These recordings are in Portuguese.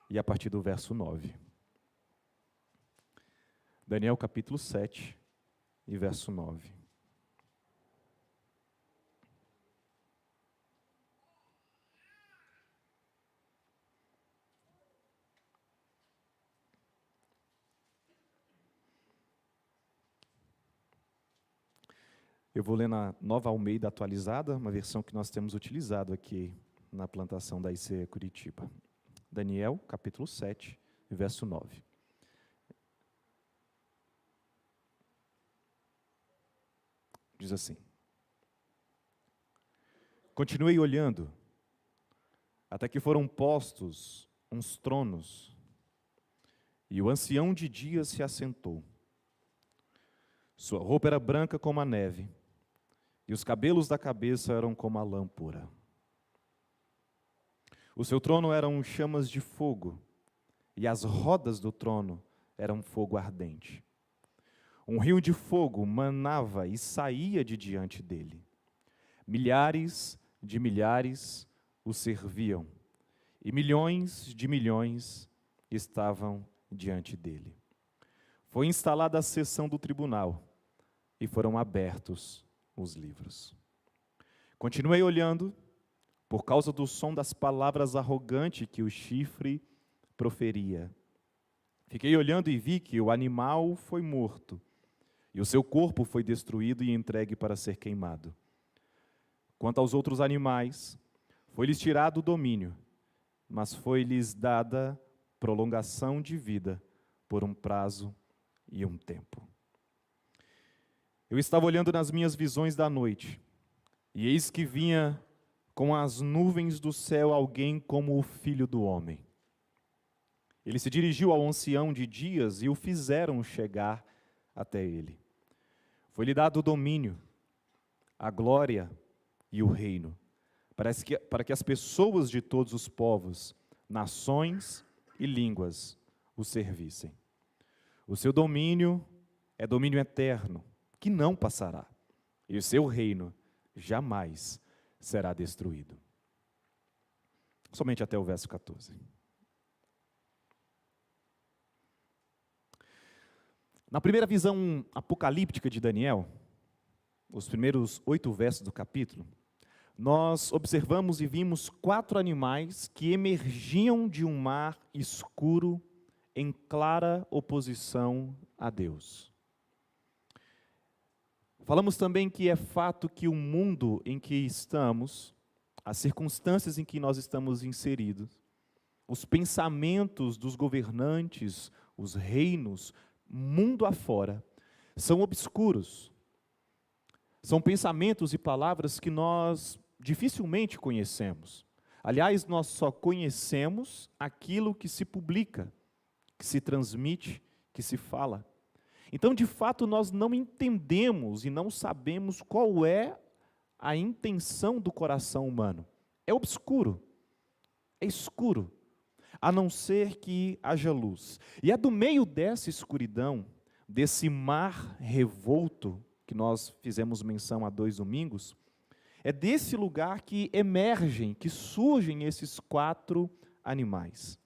e a partir do verso 9. Daniel capítulo 7 e verso 9. Eu vou ler na Nova Almeida atualizada, uma versão que nós temos utilizado aqui na plantação da ICE Curitiba. Daniel, capítulo 7, verso 9. Diz assim: Continuei olhando, até que foram postos uns tronos, e o ancião de dias se assentou. Sua roupa era branca como a neve, e os cabelos da cabeça eram como a lã pura. O seu trono eram chamas de fogo, e as rodas do trono eram fogo ardente. Um rio de fogo manava e saía de diante dele. Milhares de milhares o serviam, e milhões de milhões estavam diante dele. Foi instalada a sessão do tribunal, e foram abertos os livros. Continuei olhando, por causa do som das palavras arrogantes que o chifre proferia. Fiquei olhando e vi que o animal foi morto, e o seu corpo foi destruído e entregue para ser queimado. Quanto aos outros animais, foi-lhes tirado o domínio, mas foi-lhes dada prolongação de vida por um prazo e um tempo. Eu estava olhando nas minhas visões da noite, e eis que vinha com as nuvens do céu alguém como o Filho do Homem. Ele se dirigiu ao ancião de dias e o fizeram chegar até ele. Foi-lhe dado o domínio, a glória e o reino, para que as pessoas de todos os povos, nações e línguas o servissem. O seu domínio é domínio eterno, que não passará, e o seu reino jamais será destruído. Somente até o verso 14. Na primeira visão apocalíptica de Daniel, os primeiros 8 versos do capítulo, nós observamos e vimos 4 animais que emergiam de um mar escuro em clara oposição a Deus. Falamos também que é fato que o mundo em que estamos, as circunstâncias em que nós estamos inseridos, os pensamentos dos governantes, os reinos, mundo afora, são obscuros. São pensamentos e palavras que nós dificilmente conhecemos. Aliás, nós só conhecemos aquilo que se publica, que se transmite, que se fala. Então, de fato, nós não entendemos e não sabemos qual é a intenção do coração humano. É obscuro, é escuro, a não ser que haja luz. E é do meio dessa escuridão, desse mar revolto, que nós fizemos menção há 2 domingos, é desse lugar que emergem, que surgem esses 4 animais.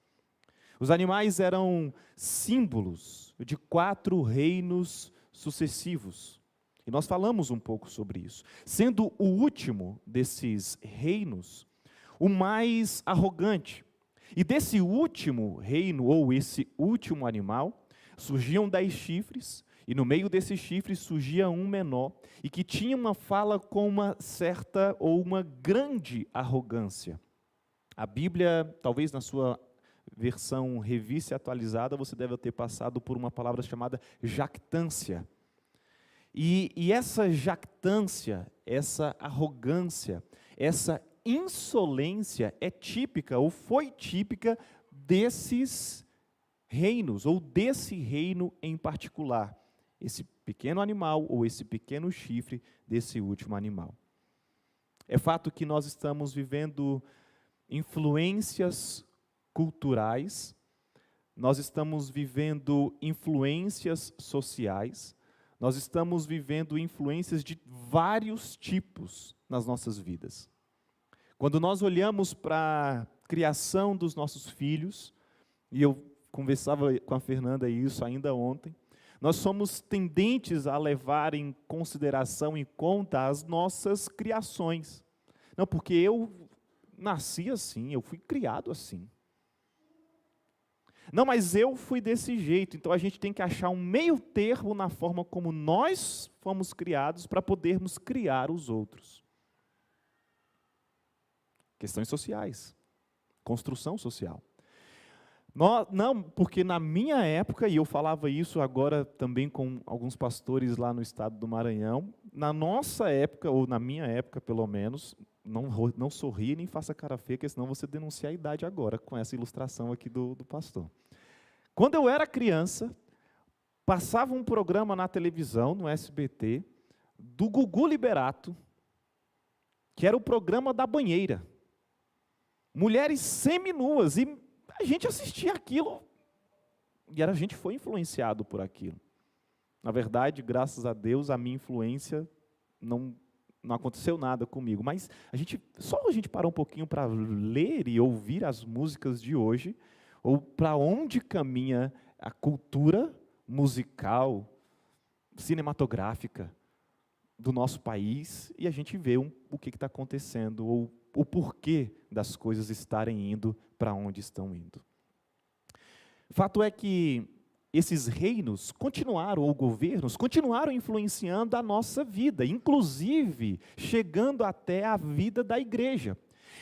Os animais eram símbolos de 4 reinos sucessivos. E nós falamos um pouco sobre isso. Sendo o último desses reinos, o mais arrogante. E desse último reino, ou esse último animal, surgiam 10 chifres, e no meio desses chifres surgia um menor, e que tinha uma fala com uma certa ou uma grande arrogância. A Bíblia, talvez na sua versão revista e atualizada, você deve ter passado por uma palavra chamada jactância. E essa jactância, essa arrogância, essa insolência é típica, ou foi típica, desses reinos, ou desse reino em particular. Esse pequeno animal, ou esse pequeno chifre desse último animal. É fato que nós estamos vivendo influências culturais, nós estamos vivendo influências sociais, nós estamos vivendo influências de vários tipos nas nossas vidas. Quando nós olhamos para a criação dos nossos filhos, E eu conversava com a Fernanda isso ainda ontem. Nós somos tendentes a levar em consideração, em conta, as nossas criações. Não, porque eu nasci assim, eu fui criado assim. Não, mas eu fui desse jeito, então a gente tem que achar um meio termo na forma como nós fomos criados para podermos criar os outros. Questões sociais, construção social. Não, porque na minha época, e eu falava isso agora também com alguns pastores lá no estado do Maranhão, na nossa época, ou na minha época pelo menos, não sorria nem faça cara feia, porque senão você denuncia a idade agora, com essa ilustração aqui do pastor. Quando eu era criança, passava um programa na televisão, no SBT, do Gugu Liberato, que era o programa da banheira. Mulheres seminuas, e a gente assistia aquilo, e a gente foi influenciado por aquilo. Na verdade, graças a Deus, a minha influência não aconteceu nada comigo, mas só a gente parar um pouquinho para ler e ouvir as músicas de hoje, ou para onde caminha a cultura musical, cinematográfica do nosso país, e a gente vê o que está acontecendo, ou o porquê das coisas estarem indo para onde estão indo. Fato é que esses reinos continuaram, ou governos, continuaram influenciando a nossa vida, inclusive chegando até a vida da igreja.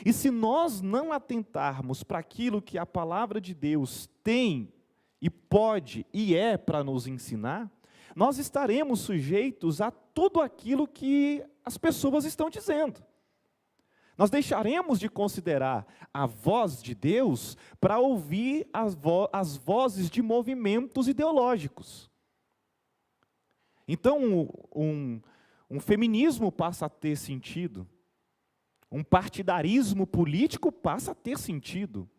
E se nós não atentarmos para aquilo que a palavra de Deus tem e pode e é para nos ensinar, nós estaremos sujeitos a tudo aquilo que as pessoas estão dizendo. Nós deixaremos de considerar a voz de Deus para ouvir as vozes de movimentos ideológicos. Então, um feminismo passa a ter sentido. Um partidarismo político passa a ter sentido.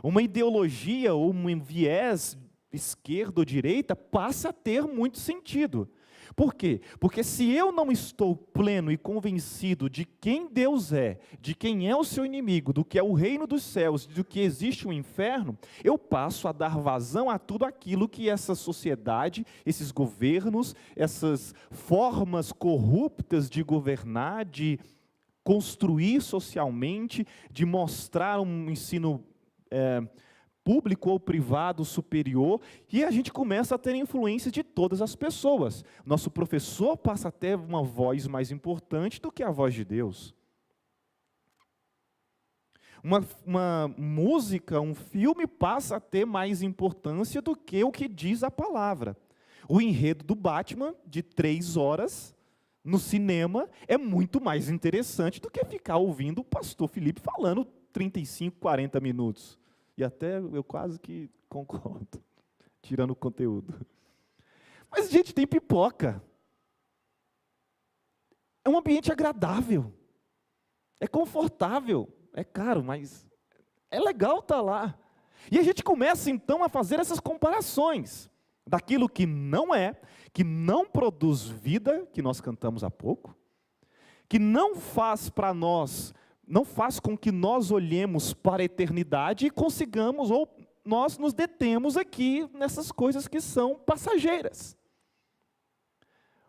Uma ideologia ou um viés esquerda ou direita passa a ter muito sentido. Por quê? Porque se eu não estou pleno e convencido de quem Deus é, de quem é o seu inimigo, do que é o reino dos céus, do que existe o inferno, eu passo a dar vazão a tudo aquilo que essa sociedade, esses governos, essas formas corruptas de governar, de construir socialmente, de mostrar um ensino público ou privado superior, e a gente começa a ter influência de todas as pessoas. Nosso professor passa a ter uma voz mais importante do que a voz de Deus. Uma música, um filme passa a ter mais importância do que o que diz a palavra. O enredo do Batman, de 3 horas, no cinema, é muito mais interessante do que ficar ouvindo o pastor Felipe falando 35, 40 minutos. E até eu quase que concordo, tirando o conteúdo. Mas, gente, tem pipoca. É um ambiente agradável. É confortável. É caro, mas é legal estar lá. E a gente começa, então, a fazer essas comparações daquilo que não produz vida, que nós cantamos há pouco, que não faz para nós, não faz com que nós olhemos para a eternidade e consigamos, ou nós nos detemos aqui nessas coisas que são passageiras.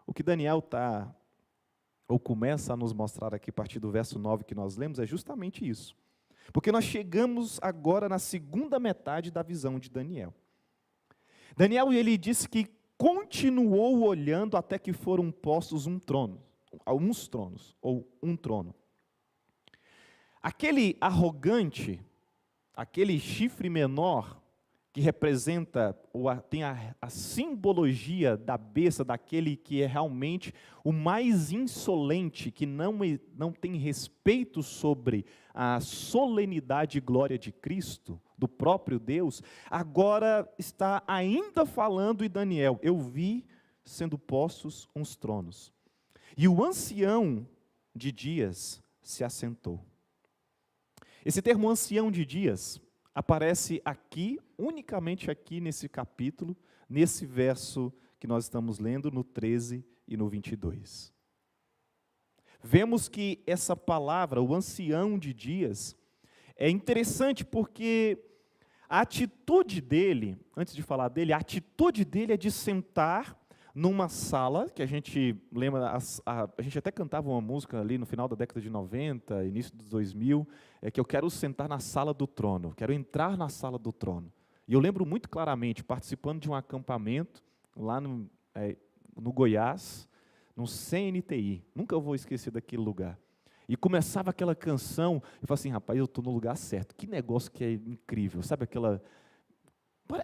O que Daniel começa a nos mostrar aqui a partir do verso 9 que nós lemos é justamente isso. Porque nós chegamos agora na segunda metade da visão de Daniel. Daniel, ele disse que continuou olhando até que foram postos alguns tronos, ou um trono. Aquele arrogante, aquele chifre menor, que representa, tem a simbologia da besta, daquele que é realmente o mais insolente, que não tem respeito sobre a solenidade e glória de Cristo, do próprio Deus, agora está ainda falando em Daniel, eu vi sendo postos uns tronos, e o ancião de dias se assentou. Esse termo ancião de dias aparece aqui, unicamente aqui nesse capítulo, nesse verso que nós estamos lendo, no 13 e no 22. Vemos que essa palavra, o ancião de dias, é interessante porque a atitude dele, antes de falar dele, a atitude dele é de sentar numa sala, que a gente lembra, a gente até cantava uma música ali no final da década de 90, início dos 2000, que eu quero sentar na sala do trono, quero entrar na sala do trono. E eu lembro muito claramente, participando de um acampamento lá no Goiás, no CNTI, nunca vou esquecer daquele lugar. E começava aquela canção, eu falei assim, rapaz, eu estou no lugar certo, que negócio que é incrível, sabe aquela...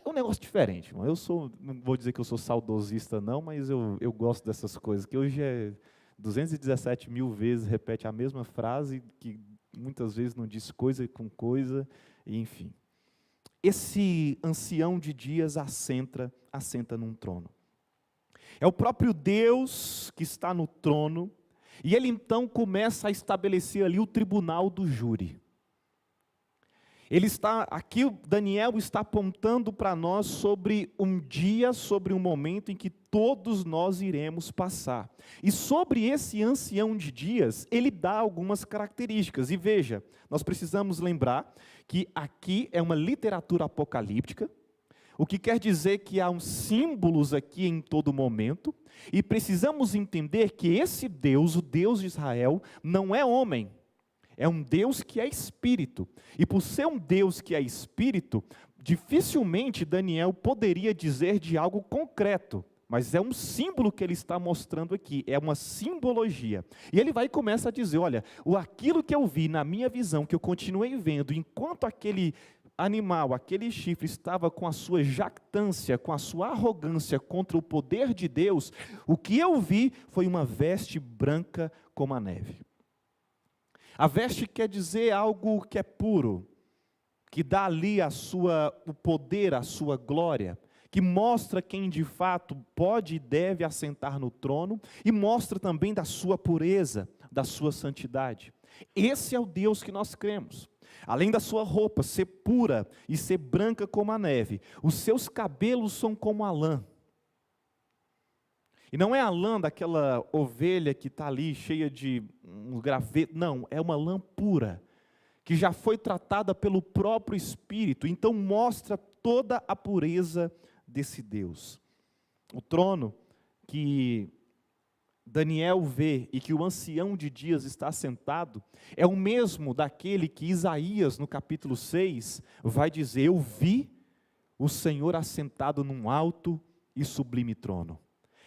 É um negócio diferente, mano. Não vou dizer que eu sou saudosista não, mas eu gosto dessas coisas, que hoje 217 mil vezes repete a mesma frase, que muitas vezes não diz coisa com coisa, e enfim. Esse ancião de dias assenta num trono. É o próprio Deus que está no trono, e ele então começa a estabelecer ali o tribunal do júri. Aqui Daniel está apontando para nós sobre um dia, sobre um momento em que todos nós iremos passar. E sobre esse ancião de dias, ele dá algumas características. E veja, nós precisamos lembrar que aqui é uma literatura apocalíptica, o que quer dizer que há uns símbolos aqui em todo momento, e precisamos entender que esse Deus, o Deus de Israel, não é homem. É um Deus que é espírito. E por ser um Deus que é espírito, dificilmente Daniel poderia dizer de algo concreto. Mas é um símbolo que ele está mostrando aqui, é uma simbologia. E ele vai e começa a dizer, olha, aquilo que eu vi na minha visão, que eu continuei vendo, enquanto aquele animal, aquele chifre estava com a sua jactância, com a sua arrogância contra o poder de Deus, o que eu vi foi uma veste branca como a neve. A veste quer dizer algo que é puro, que dá ali o poder, a sua glória, que mostra quem de fato pode e deve assentar no trono, e mostra também da sua pureza, da sua santidade. Esse é o Deus que nós cremos. Além da sua roupa ser pura e ser branca como a neve, os seus cabelos são como a lã. E não é a lã daquela ovelha que está ali cheia de um graveto, não, é uma lã pura, que já foi tratada pelo próprio Espírito, então mostra toda a pureza desse Deus. O trono que Daniel vê e que o ancião de dias está sentado, é o mesmo daquele que Isaías, no capítulo 6, vai dizer, eu vi o Senhor assentado num alto e sublime trono.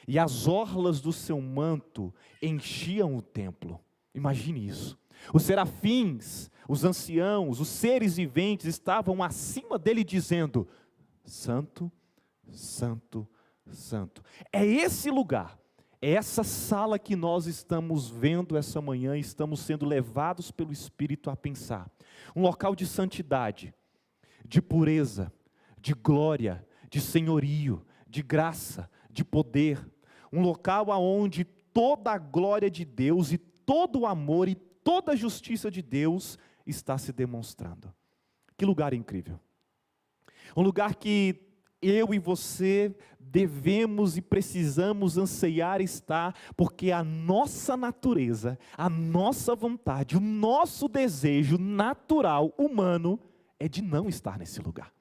E as orlas do seu manto enchiam o templo. Imagine isso. Os serafins, os anciãos, os seres viventes estavam acima dele dizendo, Santo, Santo, Santo. É esse lugar, é essa sala que nós estamos vendo essa manhã, estamos sendo levados pelo Espírito a pensar. Um local de santidade, de pureza, de glória, de senhorio, de graça, de poder. Um local onde toda a glória de Deus e todo o amor e toda a justiça de Deus está se demonstrando. Que lugar incrível. Um lugar que eu e você devemos e precisamos anseiar estar, porque a nossa natureza, a nossa vontade, o nosso desejo natural, humano, é de não estar nesse lugar.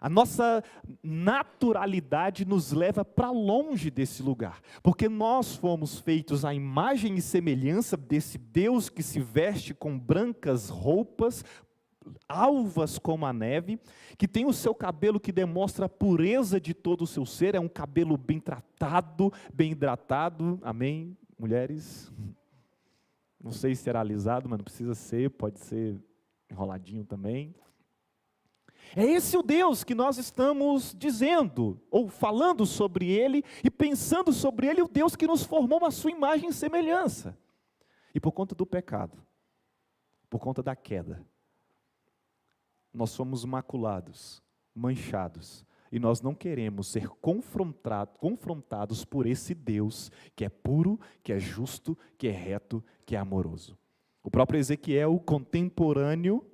A nossa naturalidade nos leva para longe desse lugar, porque nós fomos feitos à imagem e semelhança desse Deus que se veste com brancas roupas, alvas como a neve, que tem o seu cabelo que demonstra a pureza de todo o seu ser, é um cabelo bem tratado, bem hidratado, amém, mulheres? Não sei se será alisado, mas não precisa ser, pode ser enroladinho também. É esse o Deus que nós estamos dizendo, ou falando sobre Ele, e pensando sobre Ele, o Deus que nos formou a sua imagem e semelhança. E por conta do pecado, por conta da queda, nós somos maculados, manchados, e nós não queremos ser confrontados por esse Deus que é puro, que é justo, que é reto, que é amoroso. O próprio Ezequiel, contemporâneo,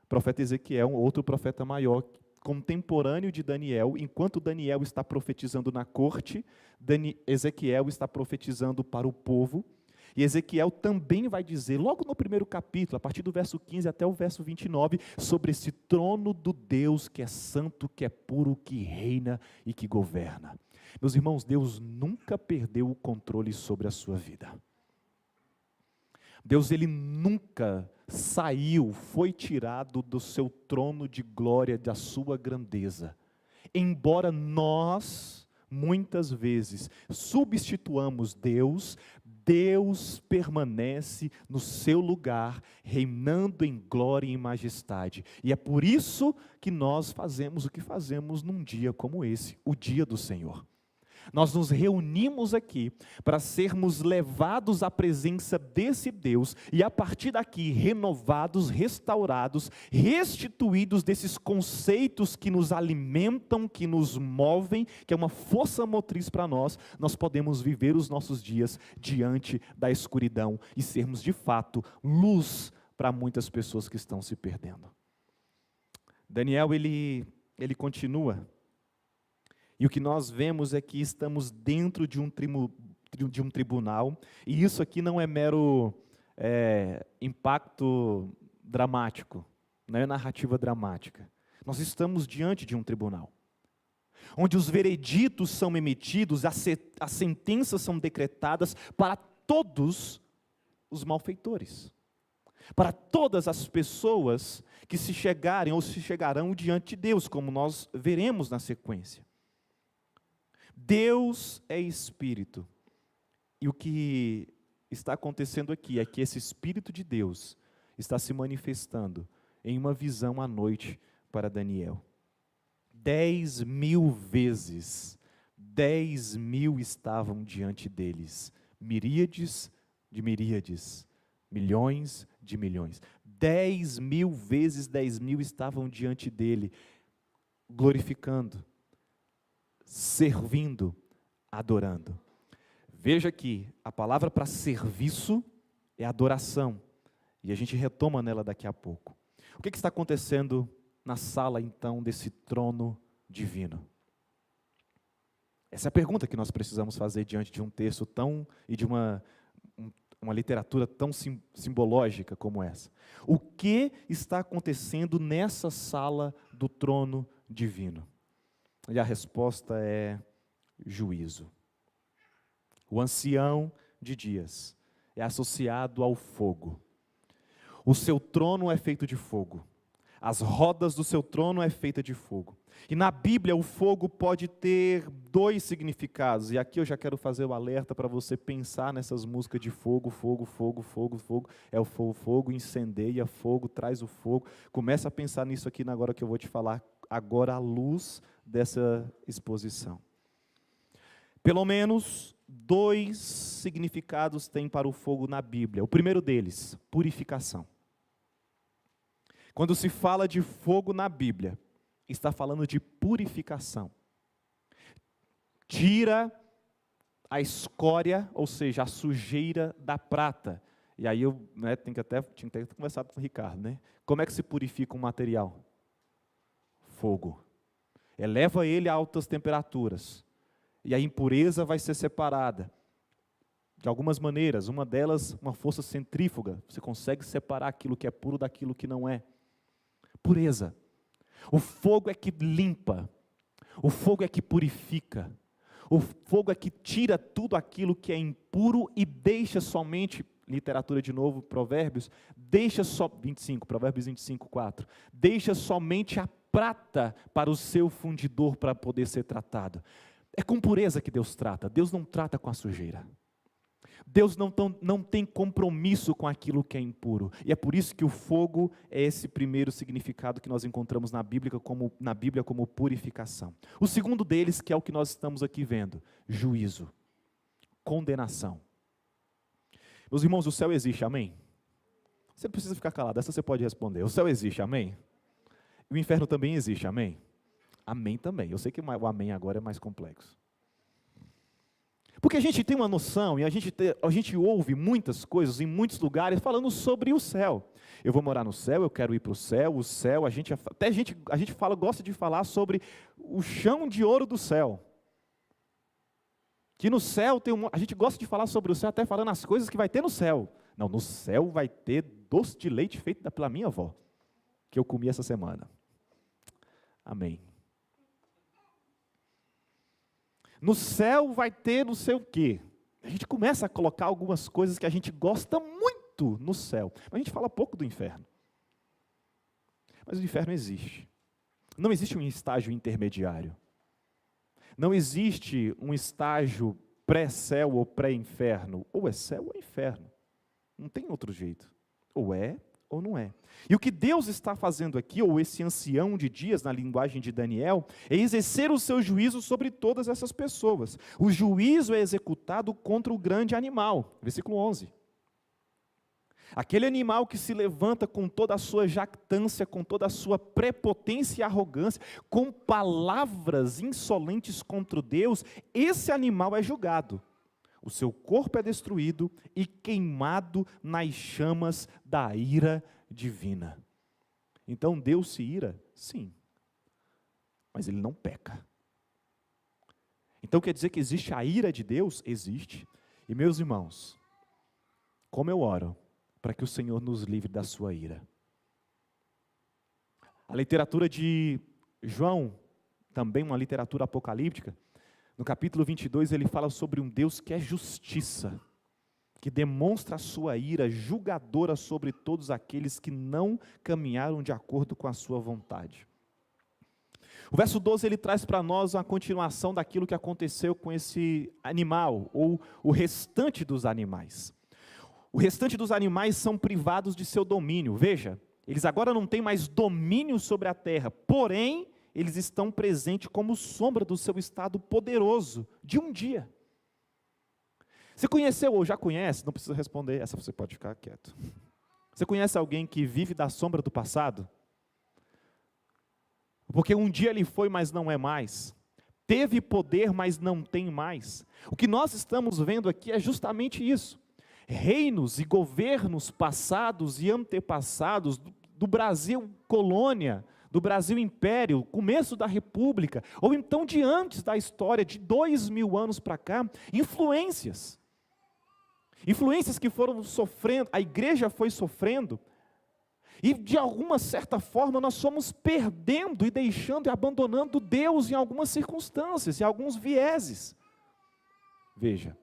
profeta Ezequiel, um outro profeta maior, contemporâneo de Daniel, enquanto Daniel está profetizando na corte, Ezequiel está profetizando para o povo, E Ezequiel também vai dizer, logo no primeiro capítulo, a partir do verso 15 até o verso 29, sobre esse trono do Deus que é santo, que é puro, que reina e que governa. Meus irmãos, Deus nunca perdeu o controle sobre a sua vida. Deus, ele nunca saiu, foi tirado do seu trono de glória, da sua grandeza. Embora nós, muitas vezes, substituamos Deus, Deus permanece no seu lugar, reinando em glória e em majestade. E é por isso que nós fazemos o que fazemos num dia como esse, o dia do Senhor. Nós nos reunimos aqui para sermos levados à presença desse Deus e a partir daqui renovados, restaurados, restituídos desses conceitos que nos alimentam, que nos movem, que é uma força motriz para nós, nós podemos viver os nossos dias diante da escuridão e sermos de fato luz para muitas pessoas que estão se perdendo. Daniel, ele continua. E o que nós vemos é que estamos dentro de um tribunal, e isso aqui não é mero impacto dramático, não é narrativa dramática. Nós estamos diante de um tribunal, onde os vereditos são emitidos, as sentenças são decretadas para todos os malfeitores, para todas as pessoas que se chegarem ou se chegarão diante de Deus, como nós veremos na sequência. Deus é Espírito, e o que está acontecendo aqui é que esse Espírito de Deus está se manifestando em uma visão à noite para Daniel. 10.000 vezes, 10.000 estavam diante deles, miríades de miríades, milhões de milhões. 10.000 vezes 10.000 estavam diante dele, glorificando, servindo, adorando. Veja que a palavra para serviço é adoração, e a gente retoma nela daqui a pouco. O que está acontecendo na sala então desse trono divino? Essa é a pergunta que nós precisamos fazer diante de um texto tão, e de uma literatura tão simbológica como essa. O que está acontecendo nessa sala do trono divino? E a resposta é juízo. O ancião de dias é associado ao fogo. O seu trono é feito de fogo. As rodas do seu trono é feita de fogo. E na Bíblia o fogo pode ter dois significados. E aqui eu já quero fazer o alerta para você pensar nessas músicas de fogo, fogo, fogo, fogo, fogo. É o fogo, fogo, incendeia, fogo, traz o fogo. Começa a pensar nisso aqui agora que eu vou te falar, agora à luz dessa exposição. Pelo menos dois significados tem para o fogo na Bíblia. O primeiro deles, purificação. Quando se fala de fogo na Bíblia, está falando de purificação. Tira a escória, ou seja, a sujeira da prata. E aí eu tinha que até conversar com o Ricardo, Como é que se purifica um material? Fogo. Eleva ele a altas temperaturas. E a impureza vai ser separada. De algumas maneiras, uma delas, uma força centrífuga. Você consegue separar aquilo que é puro daquilo que não é. Pureza. O fogo é que limpa. O fogo é que purifica. O fogo é que tira tudo aquilo que é impuro e deixa somente, literatura de novo, Provérbios, Provérbios 25, 4. Deixa somente a prata para o seu fundidor para poder ser tratado. É com pureza que Deus trata. Deus não trata com a sujeira. Deus não tem compromisso com aquilo que é impuro. E é por isso que o fogo é esse primeiro significado que nós encontramos na Bíblia como purificação. O segundo deles, que é o que nós estamos aqui vendo, juízo, condenação. Meus irmãos, o céu existe, amém? Você não precisa ficar calado, essa você pode responder. O céu existe, amém? O inferno também existe, amém? Amém também. Eu sei que o amém agora é mais complexo. Porque a gente tem uma noção, e a gente ouve muitas coisas em muitos lugares falando sobre o céu. Eu vou morar no céu, eu quero ir para o céu, a gente gosta de falar sobre o chão de ouro do céu. Que no céu tem a gente gosta de falar sobre o céu até falando as coisas que vai ter no céu. Não, no céu vai ter doce de leite feito pela minha avó, que eu comi essa semana. Amém. No céu vai ter não sei o quê. A gente começa a colocar algumas coisas que a gente gosta muito no céu. Mas a gente fala pouco do inferno. Mas o inferno existe. Não existe um estágio intermediário. Não existe um estágio pré-céu ou pré-inferno. Ou é céu ou é inferno. Não tem outro jeito. Ou é ou não é. E o que Deus está fazendo aqui, ou esse ancião de dias, na linguagem de Daniel, é exercer o seu juízo sobre todas essas pessoas. O juízo é executado contra o grande animal. Versículo 11. Aquele animal que se levanta com toda a sua jactância, com toda a sua prepotência e arrogância, com palavras insolentes contra Deus, esse animal é julgado. O seu corpo é destruído e queimado nas chamas da ira divina. Então Deus se ira? Sim. Mas Ele não peca. Então quer dizer que existe a ira de Deus? Existe. E meus irmãos, como eu oro para que o Senhor nos livre da sua ira. A literatura de João, também uma literatura apocalíptica, no capítulo 22 ele fala sobre um Deus que é justiça, que demonstra a sua ira julgadora sobre todos aqueles que não caminharam de acordo com a sua vontade. O verso 12 ele traz para nós uma continuação daquilo que aconteceu com esse animal, ou o restante dos animais. O restante dos animais são privados de seu domínio. Veja, eles agora não têm mais domínio sobre a terra, porém, eles estão presentes como sombra do seu estado poderoso de um dia. Você conheceu ou já conhece? Não precisa responder, essa você pode ficar quieto. Você conhece alguém que vive da sombra do passado? Porque um dia ele foi, mas não é mais. Teve poder, mas não tem mais. O que nós estamos vendo aqui é justamente isso. Reinos e governos passados e antepassados do Brasil colônia, do Brasil império, começo da república, ou então de antes da história, de 2000 anos para cá, influências que foram sofrendo, a igreja foi sofrendo, e de alguma certa forma nós fomos perdendo e deixando e abandonando Deus em algumas circunstâncias, em alguns vieses. Veja,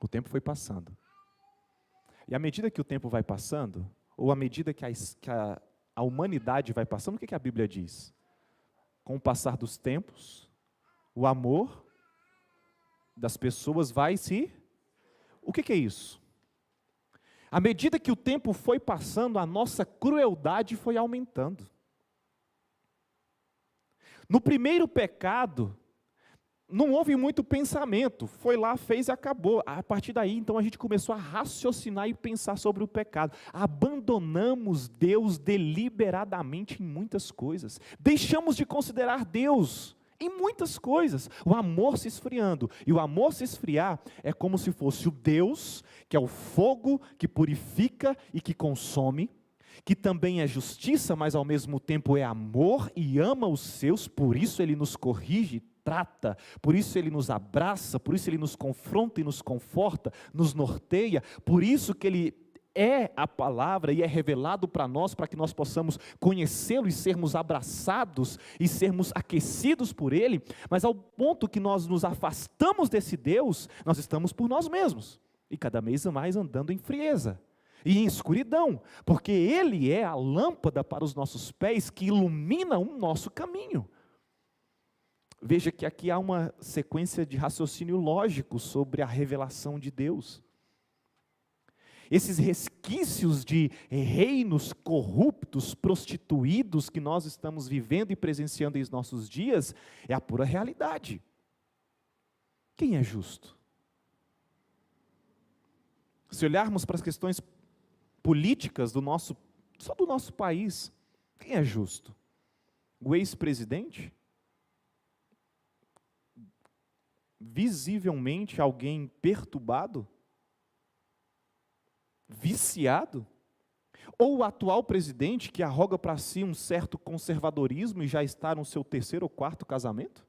o tempo foi passando. E à medida que o tempo vai passando, ou à medida que a humanidade vai passando, o que a Bíblia diz? Com o passar dos tempos, o amor das pessoas vai se... O que é isso? À medida que o tempo foi passando, a nossa crueldade foi aumentando. No primeiro pecado, não houve muito pensamento, foi lá, fez e acabou. A partir daí, então, a gente começou a raciocinar e pensar sobre o pecado. Abandonamos Deus deliberadamente em muitas coisas. Deixamos de considerar Deus em muitas coisas. O amor se esfriando. E o amor se esfriar é como se fosse o Deus, que é o fogo que purifica e que consome, que também é justiça, mas ao mesmo tempo é amor e ama os seus, por isso Ele nos corrige, trata, por isso Ele nos abraça, por isso Ele nos confronta e nos conforta, nos norteia, por isso que Ele é a palavra e é revelado para nós, para que nós possamos conhecê-lo e sermos abraçados e sermos aquecidos por Ele, mas ao ponto que nós nos afastamos desse Deus, nós estamos por nós mesmos, e cada vez mais andando em frieza e em escuridão, porque Ele é a lâmpada para os nossos pés que ilumina o nosso caminho. Veja que aqui há uma sequência de raciocínio lógico sobre a revelação de Deus. Esses resquícios de reinos corruptos, prostituídos que nós estamos vivendo e presenciando em nossos dias, é a pura realidade. Quem é justo? Se olharmos para as questões políticas só do nosso país, quem é justo? O ex-presidente? Visivelmente alguém perturbado? Viciado? Ou o atual presidente que arroga para si um certo conservadorismo e já está no seu 3º ou 4º casamento?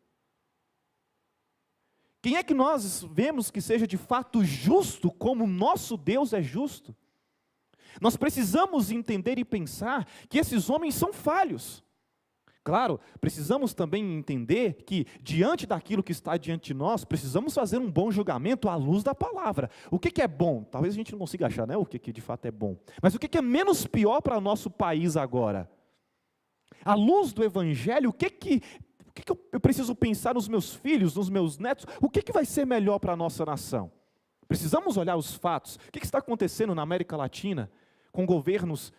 Quem é que nós vemos que seja de fato justo como o nosso Deus é justo? Nós precisamos entender e pensar que esses homens são falhos. Claro, precisamos também entender que, diante daquilo que está diante de nós, precisamos fazer um bom julgamento à luz da palavra. O que é bom? Talvez a gente não consiga achar, né, o que de fato é bom. Mas o que é menos pior para o nosso país agora? À luz do Evangelho, o que eu preciso pensar nos meus filhos, nos meus netos? O que vai ser melhor para a nossa nação? Precisamos olhar os fatos. O que está acontecendo na América Latina com governos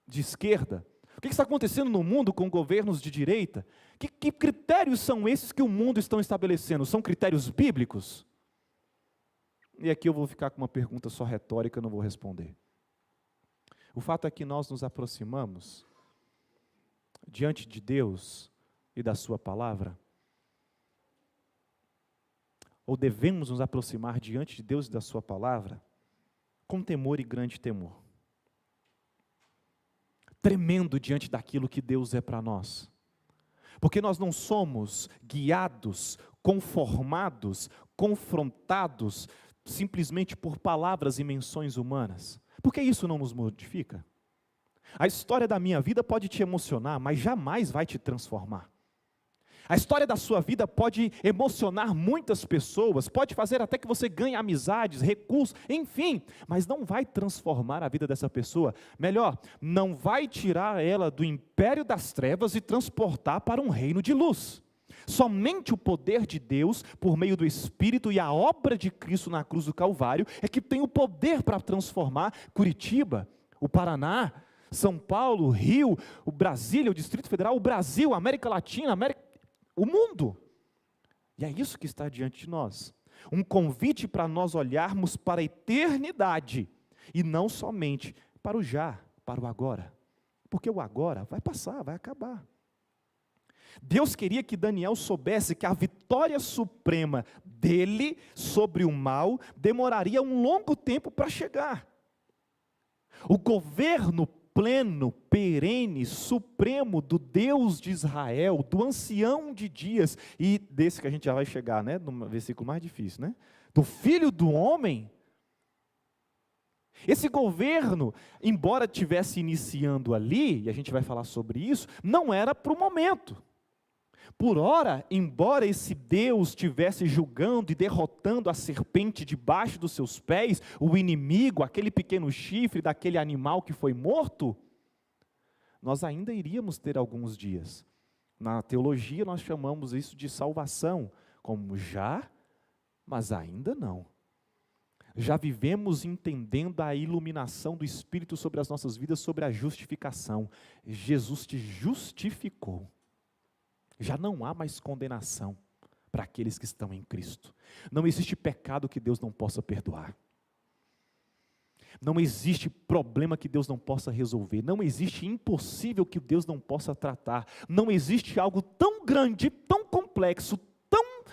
de esquerda? O que está acontecendo no mundo com governos de direita? Que critérios são esses que o mundo está estabelecendo? São critérios bíblicos? E aqui eu vou ficar com uma pergunta só retórica, não vou responder. O fato é que nós nos aproximamos diante de Deus e da sua palavra, ou devemos nos aproximar diante de Deus e da sua palavra, com temor e grande temor, tremendo diante daquilo que Deus é para nós, porque nós não somos guiados, conformados, confrontados, simplesmente por palavras e menções humanas, porque isso não nos modifica. A história da minha vida pode te emocionar, mas jamais vai te transformar. A história da sua vida pode emocionar muitas pessoas, pode fazer até que você ganhe amizades, recursos, enfim, mas não vai transformar a vida dessa pessoa. Melhor, não vai tirar ela do império das trevas e transportar para um reino de luz. Somente o poder de Deus, por meio do Espírito e a obra de Cristo na cruz do Calvário, é que tem o poder para transformar Curitiba, o Paraná, São Paulo, Rio, o Brasília, o Distrito Federal, o Brasil, a América Latina, o mundo. E é isso que está diante de nós. Um convite para nós olharmos para a eternidade e não somente para o já, para o agora. Porque o agora vai passar, vai acabar. Deus queria que Daniel soubesse que a vitória suprema dele sobre o mal demoraria um longo tempo para chegar. O governo pleno, perene, supremo do Deus de Israel, do ancião de dias, e desse que a gente já vai chegar, né, no versículo mais difícil, né, do Filho do Homem. Esse governo, embora estivesse iniciando ali, e a gente vai falar sobre isso, não era para o momento. Por ora, embora esse Deus estivesse julgando e derrotando a serpente debaixo dos seus pés, o inimigo, aquele pequeno chifre daquele animal que foi morto, nós ainda iríamos ter alguns dias. Na teologia nós chamamos isso de salvação, como já, mas ainda não. Já vivemos entendendo a iluminação do Espírito sobre as nossas vidas, sobre a justificação. Jesus te justificou. Já não há mais condenação para aqueles que estão em Cristo. Não existe pecado que Deus não possa perdoar. Não existe problema que Deus não possa resolver. Não existe impossível que Deus não possa tratar. Não existe algo tão grande, tão complexo, tão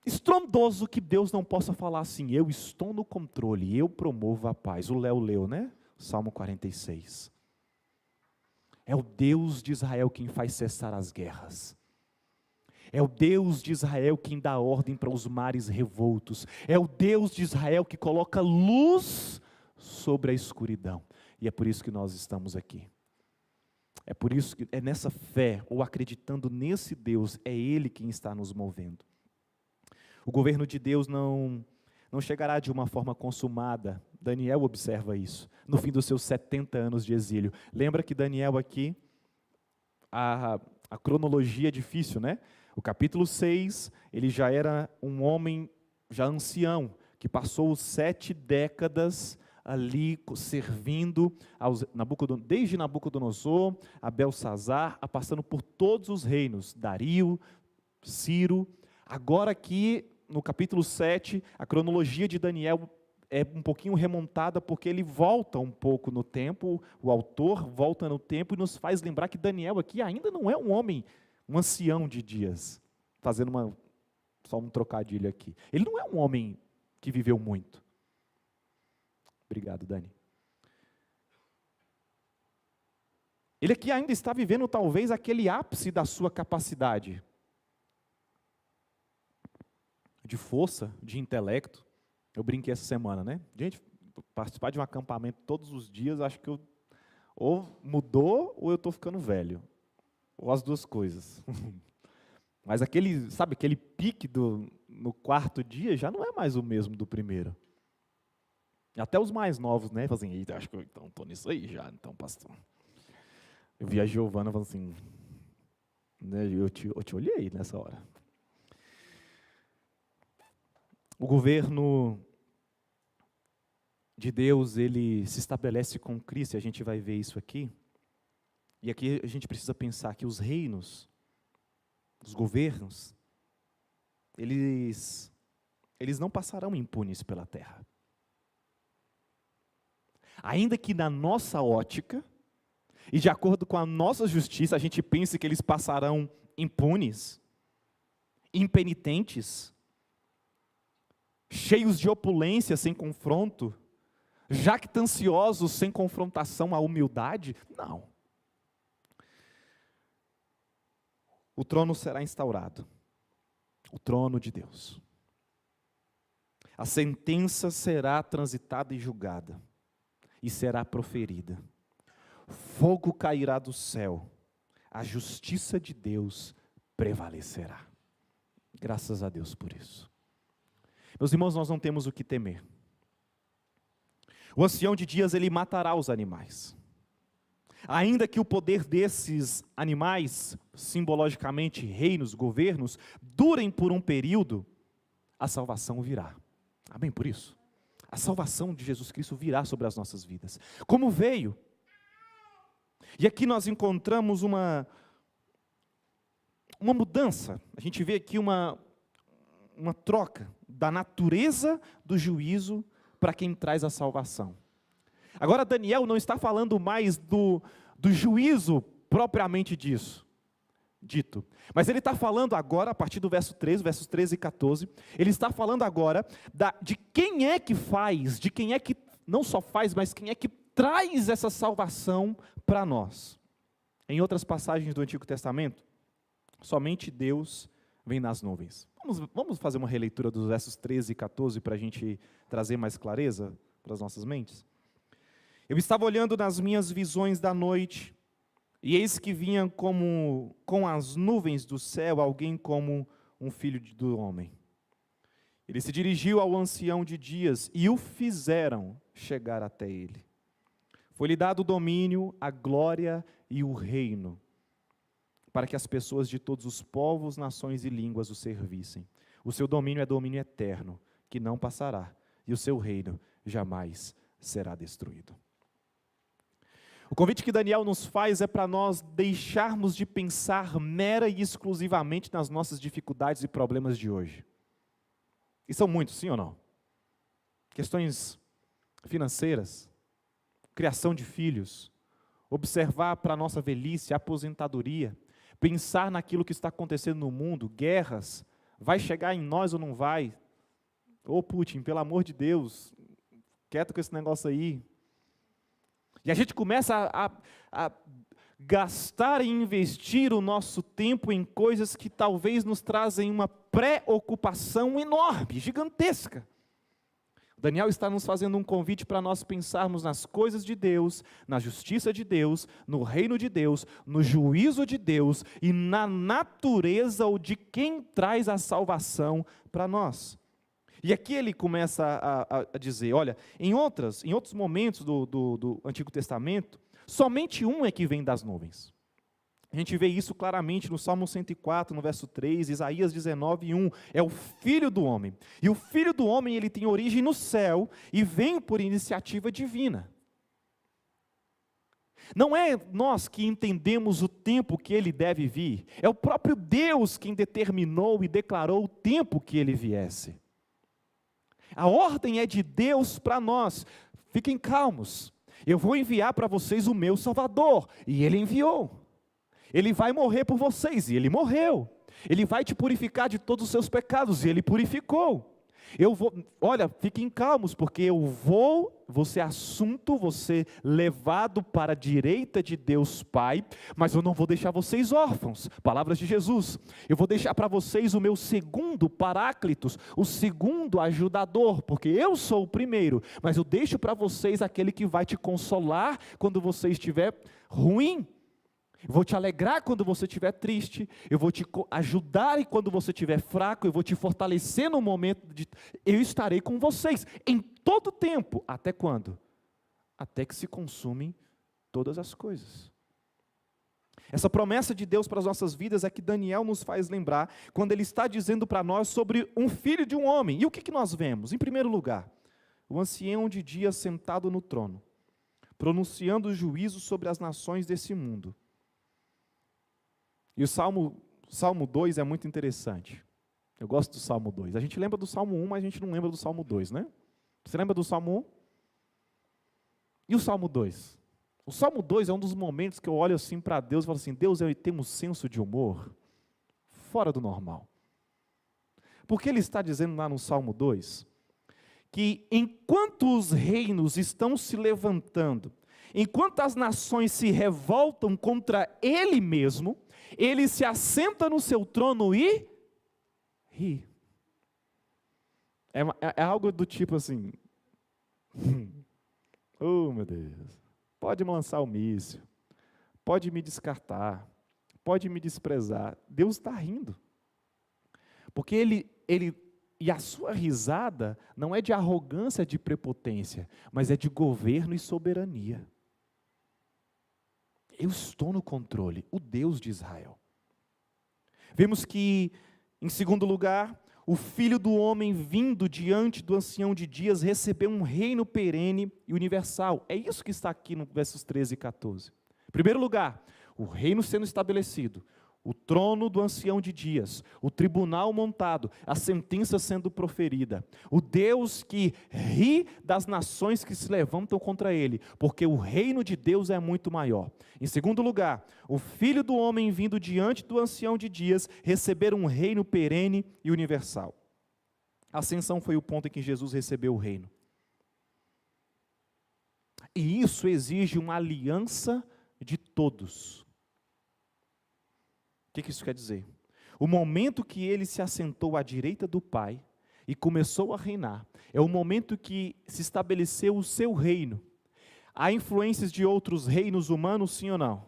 estrondoso que Deus não possa falar assim: eu estou no controle, eu promovo a paz. O Léo leu, né? Salmo 46. É o Deus de Israel quem faz cessar as guerras. É o Deus de Israel quem dá ordem para os mares revoltos. É o Deus de Israel que coloca luz sobre a escuridão. E é por isso que nós estamos aqui. É por isso que é nessa fé, ou acreditando nesse Deus, é Ele quem está nos movendo. O governo de Deus não chegará de uma forma consumada. Daniel observa isso, no fim dos seus 70 anos de exílio. Lembra que Daniel aqui, a cronologia é difícil, né? O capítulo 6, ele já era um homem já ancião, que passou 7 décadas ali servindo desde Nabucodonosor a Belsazar, passando por todos os reinos, Dario, Ciro. Agora aqui no capítulo 7, a cronologia de Daniel é um pouquinho remontada, porque ele volta um pouco no tempo, o autor volta no tempo e nos faz lembrar que Daniel aqui ainda não é um homem, um ancião de dias, fazendo só um trocadilho aqui. Ele não é um homem que viveu muito. Obrigado, Dani. Ele aqui ainda está vivendo talvez aquele ápice da sua capacidade de força, de intelecto. Eu brinquei essa semana, né? Gente, participar de um acampamento todos os dias, acho que ou mudou ou eu estou ficando velho. Ou as duas coisas. Mas aquele pique no quarto dia já não é mais o mesmo do primeiro. Até os mais novos, né? Falam assim, acho que eu estou nisso aí já, então, pastor. Eu vi a Giovana falando assim, né, eu te olhei nessa hora. O governo de Deus, ele se estabelece com Cristo, e a gente vai ver isso aqui. E aqui a gente precisa pensar que os reinos, os governos, eles não passarão impunes pela terra. Ainda que na nossa ótica, e de acordo com a nossa justiça, a gente pense que eles passarão impunes, impenitentes, cheios de opulência sem confronto, jactanciosos sem confrontação à humildade, não. O trono será instaurado, o trono de Deus. A sentença será transitada e julgada, e será proferida. Fogo cairá do céu, a justiça de Deus prevalecerá. Graças a Deus por isso. Meus irmãos, nós não temos o que temer. O ancião de dias, ele matará os animais. Ainda que o poder desses animais, simbologicamente reinos, governos, durem por um período, a salvação virá. Amém por isso? A salvação de Jesus Cristo virá sobre as nossas vidas. Como veio? E aqui nós encontramos uma mudança. A gente vê aqui uma troca da natureza do juízo para quem traz a salvação. Agora Daniel não está falando mais do juízo propriamente dito. Mas ele está falando agora, a partir do versos 13 e 14, ele está falando agora de quem é que faz, de quem é que não só faz, mas quem é que traz essa salvação para nós. Em outras passagens do Antigo Testamento, somente Deus vem nas nuvens. Vamos fazer uma releitura dos versos 13 e 14 para a gente trazer mais clareza para as nossas mentes? Eu estava olhando nas minhas visões da noite, e eis que vinha como com as nuvens do céu alguém como um filho do homem. Ele se dirigiu ao ancião de dias e o fizeram chegar até ele. Foi-lhe dado o domínio, a glória e o reino, para que as pessoas de todos os povos, nações e línguas o servissem. O seu domínio é domínio eterno, que não passará, e o seu reino jamais será destruído. O convite que Daniel nos faz é para nós deixarmos de pensar mera e exclusivamente nas nossas dificuldades e problemas de hoje. E são muitos, sim ou não? Questões financeiras, criação de filhos, observar para a nossa velhice, aposentadoria, pensar naquilo que está acontecendo no mundo, guerras, vai chegar em nós ou não vai? Ô Putin, pelo amor de Deus, quieto com esse negócio aí. E a gente começa a gastar e investir o nosso tempo em coisas que talvez nos trazem uma preocupação enorme, gigantesca. Daniel está nos fazendo um convite para nós pensarmos nas coisas de Deus, na justiça de Deus, no reino de Deus, no juízo de Deus e na natureza ou de quem traz a salvação para nós. E aqui ele começa a dizer, olha, em outros momentos do Antigo Testamento, somente um é que vem das nuvens. A gente vê isso claramente no Salmo 104, no verso 3, Isaías 19, 1, é o Filho do Homem. E o Filho do Homem, ele tem origem no céu e vem por iniciativa divina. Não é nós que entendemos o tempo que ele deve vir, é o próprio Deus quem determinou e declarou o tempo que ele viesse. A ordem é de Deus para nós. Fiquem calmos. Eu vou enviar para vocês o meu Salvador. E ele enviou. Ele vai morrer por vocês. E ele morreu. Ele vai te purificar de todos os seus pecados. E ele purificou. Olha, fiquem calmos, porque eu vou ser assunto, vou ser levado para a direita de Deus Pai, mas eu não vou deixar vocês órfãos. Palavras de Jesus. Eu vou deixar para vocês o meu segundo Paráclitos, o segundo ajudador, porque eu sou o primeiro, mas eu deixo para vocês aquele que vai te consolar quando você estiver ruim. Eu vou te alegrar quando você estiver triste, eu vou te ajudar quando você estiver fraco, eu vou te fortalecer no momento eu estarei com vocês, em todo tempo. Até quando? Até que se consumem todas as coisas. Essa promessa de Deus para as nossas vidas é que Daniel nos faz lembrar, quando ele está dizendo para nós sobre um filho de um homem. E o que nós vemos? Em primeiro lugar, o ancião de dias sentado no trono, pronunciando juízo sobre as nações desse mundo. E o Salmo 2 é muito interessante. Eu gosto do Salmo 2. A gente lembra do Salmo 1, mas a gente não lembra do Salmo 2, né? Você lembra do Salmo 1? E o Salmo 2? O Salmo 2 é um dos momentos que eu olho assim para Deus e falo assim, Deus tem um senso de humor fora do normal. Porque ele está dizendo lá no Salmo 2, que enquanto os reinos estão se levantando, enquanto as nações se revoltam contra ele mesmo, ele se assenta no seu trono e ri. É algo do tipo assim, oh meu Deus, pode me lançar o míssil, pode me descartar, pode me desprezar, Deus está rindo, porque e a sua risada não é de arrogância, de prepotência, mas é de governo e soberania. Eu estou no controle, o Deus de Israel. Vemos que, em segundo lugar, o Filho do Homem vindo diante do ancião de dias recebeu um reino perene e universal. É isso que está aqui no versos 13 e 14. Em primeiro lugar, o reino sendo estabelecido, o trono do ancião de dias, o tribunal montado, a sentença sendo proferida, o Deus que ri das nações que se levantam contra ele, porque o reino de Deus é muito maior. Em segundo lugar, o Filho do Homem vindo diante do ancião de dias, receber um reino perene e universal. A ascensão foi o ponto em que Jesus recebeu o reino. E isso exige uma aliança de todos. O que isso quer dizer? O momento que ele se assentou à direita do Pai e começou a reinar, é o momento que se estabeleceu o seu reino. Há influências de outros reinos humanos, sim ou não?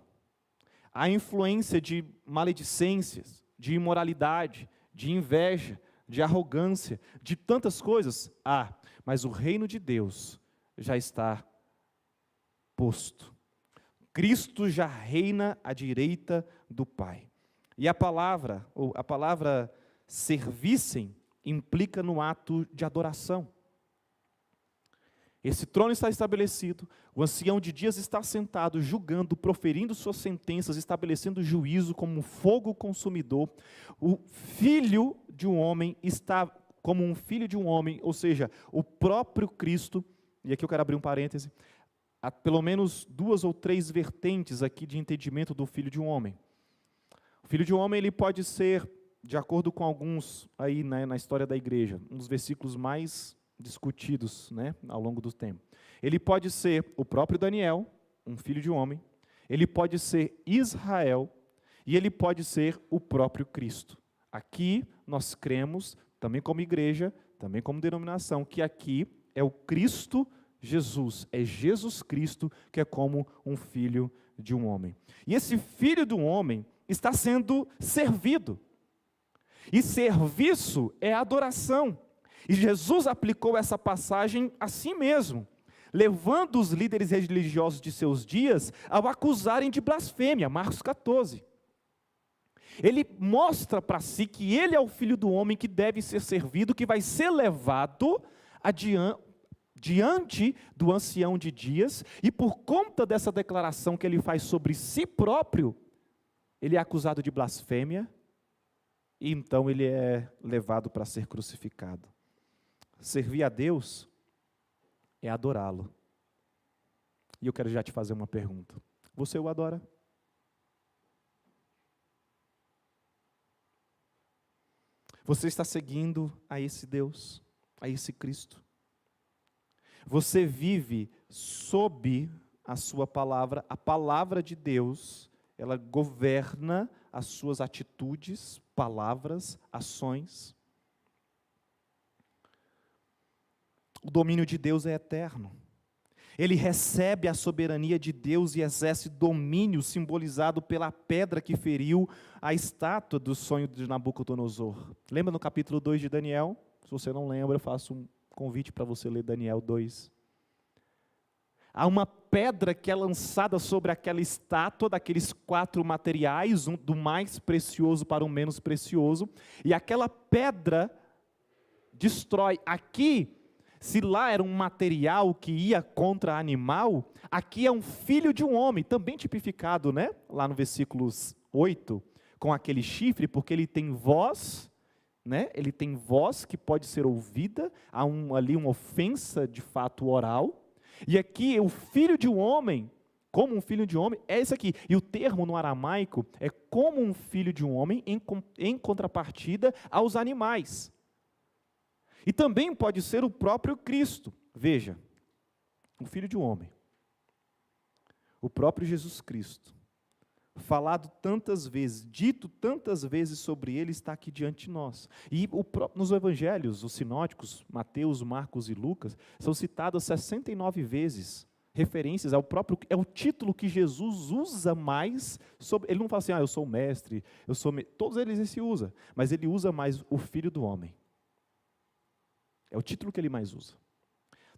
Há influência de maledicências, de imoralidade, de inveja, de arrogância, de tantas coisas. Mas o reino de Deus já está posto. Cristo já reina à direita do Pai. E a palavra servissem, implica no ato de adoração. Esse trono está estabelecido, o ancião de dias está sentado, julgando, proferindo suas sentenças, estabelecendo juízo como um fogo consumidor. O filho de um homem está como um filho de um homem, ou seja, o próprio Cristo, e aqui eu quero abrir um parêntese, há pelo menos 2 ou 3 vertentes aqui de entendimento do filho de um homem. O filho de um homem, ele pode ser, de acordo com alguns aí, né, na história da igreja, um dos versículos mais discutidos, né, ao longo do tempo. Ele pode ser o próprio Daniel, um filho de um homem, ele pode ser Israel, e ele pode ser o próprio Cristo. Aqui nós cremos, também como igreja, também como denominação, que aqui é o Cristo Jesus, é Jesus Cristo que é como um filho de um homem. E esse filho de um homem está sendo servido. E serviço é adoração. E Jesus aplicou essa passagem a si mesmo, levando os líderes religiosos de seus dias ao acusarem de blasfêmia, Marcos 14. Ele mostra para si que ele é o filho do homem que deve ser servido, que vai ser levado diante do ancião de dias, e por conta dessa declaração que ele faz sobre si próprio, ele é acusado de blasfêmia, e então ele é levado para ser crucificado. Servir a Deus é adorá-lo. E eu quero já te fazer uma pergunta. Você o adora? Você está seguindo a esse Deus? a esse Cristo. Você vive sob a sua palavra, a palavra de Deus, ela governa as suas atitudes, palavras, ações. O domínio de Deus é eterno. Ele recebe a soberania de Deus e exerce domínio simbolizado pela pedra que feriu a estátua do sonho de Nabucodonosor. Lembra no capítulo 2 de Daniel? Se você não lembra, eu faço um convite para você ler Daniel 2. Há uma pedra que é lançada sobre aquela estátua, daqueles 4 materiais, do mais precioso para o menos precioso, e aquela pedra destrói. Aqui, se lá era um material que ia contra animal, aqui é um filho de um homem, também tipificado, né? Lá no versículo 8, com aquele chifre, porque ele tem voz, né? Ele tem voz que pode ser ouvida, há ali uma ofensa de fato oral, e aqui o filho de um homem, como um filho de um homem, é isso aqui, e o termo no aramaico é como um filho de um homem em contrapartida aos animais. E também pode ser o próprio Cristo. Veja, o Filho de um homem, o próprio Jesus Cristo, falado tantas vezes, dito tantas vezes sobre ele, está aqui diante de nós. E nos evangelhos, os sinóticos, Mateus, Marcos e Lucas, são citadas 69 vezes, referências ao próprio, é o título que Jesus usa mais, ele não fala assim, eu sou o mestre, todos eles ele se usa, mas ele usa mais o Filho do homem. É o título que ele mais usa.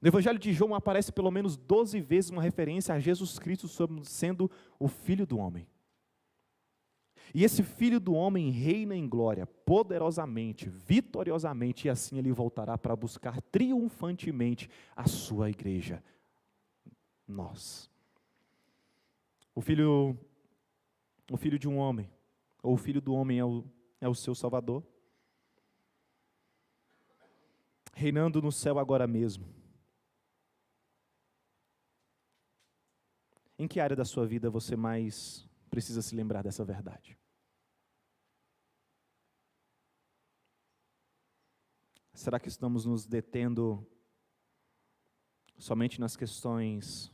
No Evangelho de João aparece pelo menos 12 vezes uma referência a Jesus Cristo sendo o Filho do homem. E esse Filho do homem reina em glória, poderosamente, vitoriosamente, e assim ele voltará para buscar triunfantemente a sua igreja. Nós. O Filho de um homem, ou o Filho do homem é o seu Salvador, reinando no céu agora mesmo. Em que área da sua vida você mais precisa se lembrar dessa verdade? Será que estamos nos detendo somente nas questões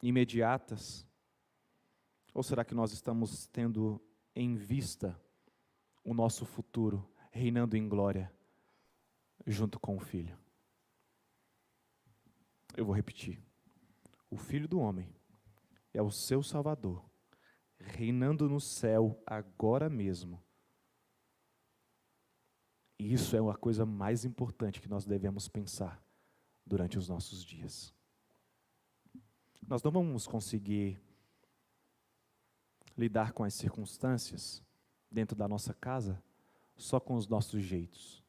imediatas? Ou será que nós estamos tendo em vista o nosso futuro, reinando em glória, junto com o Filho? Eu vou repetir. O Filho do homem é o seu Salvador, reinando no céu agora mesmo. E isso é a coisa mais importante que nós devemos pensar durante os nossos dias. Nós não vamos conseguir lidar com as circunstâncias dentro da nossa casa só com os nossos jeitos.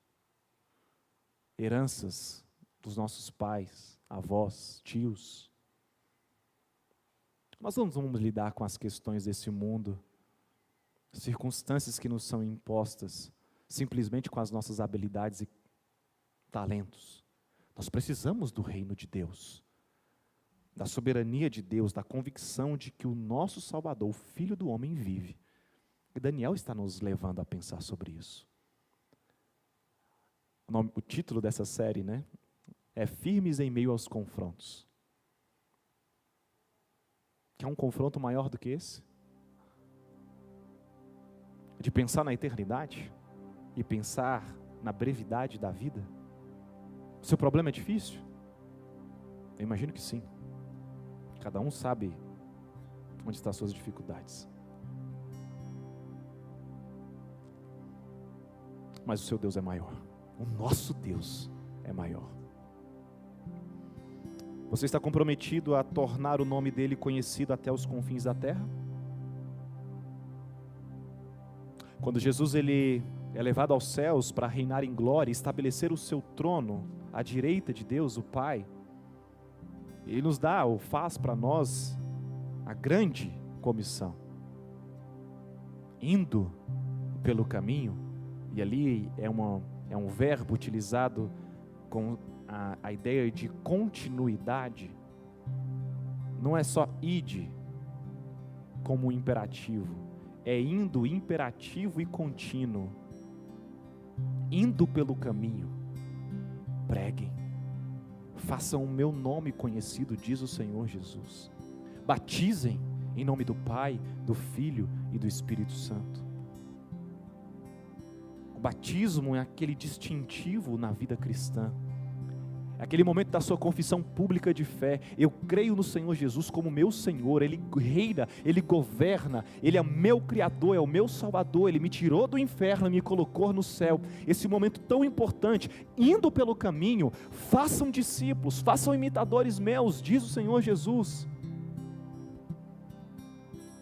Heranças dos nossos pais, avós, tios. Nós não vamos lidar com as questões desse mundo, circunstâncias que nos são impostas, simplesmente com as nossas habilidades e talentos. Nós precisamos do reino de Deus, da soberania de Deus, da convicção de que o nosso Salvador, o Filho do homem, vive. E Daniel está nos levando a pensar sobre isso. O título dessa série, né, é Firmes em Meio aos Confrontos. Quer um confronto maior do que esse? De pensar na eternidade e pensar na brevidade da vida? O seu problema é difícil? Eu imagino que sim. Cada um sabe onde estão as suas dificuldades. Mas o seu Deus é maior. O nosso Deus é maior. Você está comprometido a tornar o nome dele conhecido até os confins da terra? Quando Jesus ele é levado aos céus para reinar em glória e estabelecer o seu trono à direita de Deus, o Pai, ele nos dá ou faz para nós a grande comissão. Indo pelo caminho, e ali é um verbo utilizado com a ideia de continuidade. Não é só ide como um imperativo, é indo imperativo e contínuo, indo pelo caminho. preguem, façam o meu nome conhecido, diz o Senhor Jesus. Batizem em nome do Pai, do Filho e do Espírito Santo. O batismo é aquele distintivo na vida cristã. É aquele momento da sua confissão pública de fé. Eu creio no Senhor Jesus como meu Senhor. Ele reina, Ele governa, Ele é meu Criador, é o meu Salvador. Ele me tirou do inferno e me colocou no céu. Esse momento tão importante, indo pelo caminho, façam discípulos, façam imitadores meus, diz o Senhor Jesus.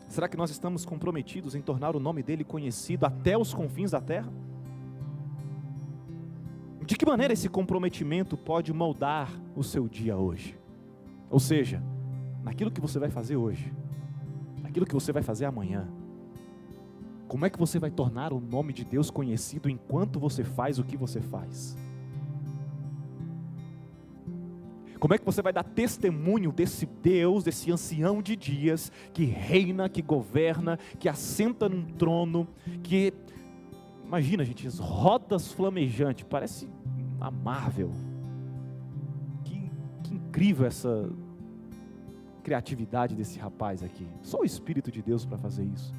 Será que nós estamos comprometidos em tornar o nome dEle conhecido até os confins da terra? De que maneira esse comprometimento pode moldar o seu dia hoje? Ou seja, naquilo que você vai fazer hoje, naquilo que você vai fazer amanhã. Como é que você vai tornar o nome de Deus conhecido enquanto você faz o que você faz? Como é que você vai dar testemunho desse Deus, desse ancião de dias, que reina, que governa, que assenta num trono, que... Imagina, gente, as rodas flamejantes, parece uma Marvel. Que incrível essa criatividade desse rapaz aqui. Só o Espírito de Deus para fazer isso.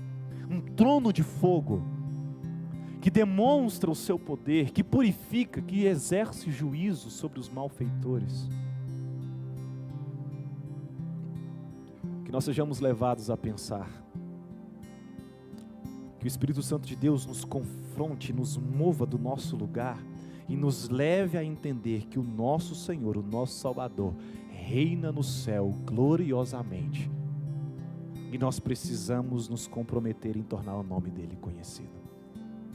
Um trono de fogo, que demonstra o seu poder, que purifica, que exerce juízo sobre os malfeitores. Que nós sejamos levados a pensar, que o Espírito Santo de Deus nos confronte, nos mova do nosso lugar e nos leve a entender que o nosso Senhor, o nosso Salvador, reina no céu gloriosamente. E nós precisamos nos comprometer em tornar o nome dEle conhecido.